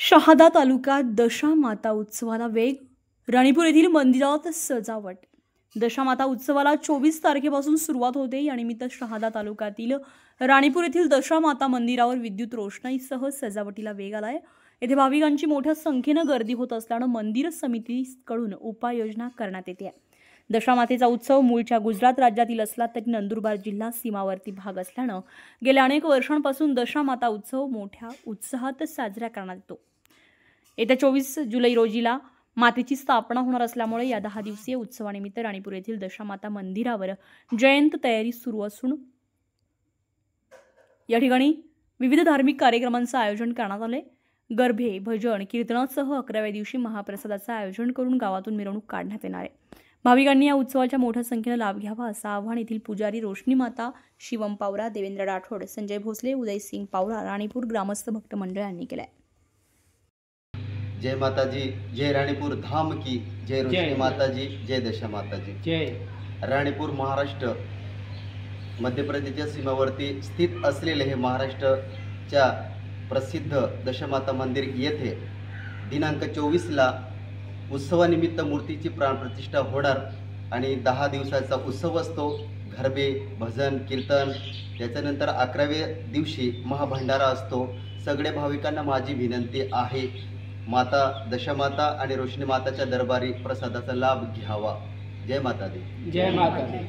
शहादा तालुक्यात दशामाता उत्सवाला वेग. राणीपूर येथील मंदिरात सजावट. दशामाता उत्सवाला 24 तारखेपासून सुरुवात होते. यानिमित्त शहादा तालुक्यातील राणीपूर येथील दशामाता मंदिरावर विद्युत रोषणाईसह सजावटीला वेग आलाय. येथे भाविकांची मोठ्या संख्येने गर्दी होत असल्याने मंदिर समितीकडून उपाययोजना करण्यात येते. दशामातेचा उत्सव मूळच्या गुजरात राज्यातील असला तरी नंदुरबार जिल्हा सीमावर्ती भाग असल्याने गेल्या अनेक वर्षांपासून दशामाता उत्सव मोठ्या उत्साहात साजरा करण्यात येतो. येत्या 24 जुलै रोजीला मातेची स्थापना होणार असल्यामुळे या 10 दिवसीय उत्सवानिमित्त राणीपूर येथील दशामाता मंदिरावर जयंत तयारी सुरू असून या ठिकाणी विविध धार्मिक कार्यक्रमांचे आयोजन करण्यात आले. गरबे, भजन, कीर्तनासह 11व्या दिवशी महाप्रसादाचे आयोजन करून गावातून मिरवणूक काढण्यात येणार आहे. भाविकांनी या उत्सवाच्या मोठ्या संख्येने लाभ घ्यावा असं आवाहन येथील पुजारी रोशनी माता, शिवम पावरा, देवेंद्र राठोड, संजय भोसले, उदय सिंग पावरा, राणीपूर ग्रामस्थ भक्त मंडळांनी केले. जय माताजी, जय राणीपूर धाम की जय. रोशनी माताजी, जय दशा माताजी, जय. राणीपूर महाराष्ट्र मध्य प्रदेशच्या सीमावर्ती स्थित असलेले हे महाराष्ट्राच्या प्रसिद्ध दशमाता मंदिर येथे दिनांक 24ला उत्सवानिमित्त मूर्तीची प्राणप्रतिष्ठा होणार आणि 10 दिवसाचा उत्सव असतो. गरबे, भजन, कीर्तन, त्याच्यानंतर 11व्या दिवशी महाभंडारा असतो. सगळे भाविकांना माझी विनंती आहे, माता दशमाता आणि रोशनी माताच्या दरबारी प्रसादाचा लाभ घ्यावा. जय माता दी, जय माता दी.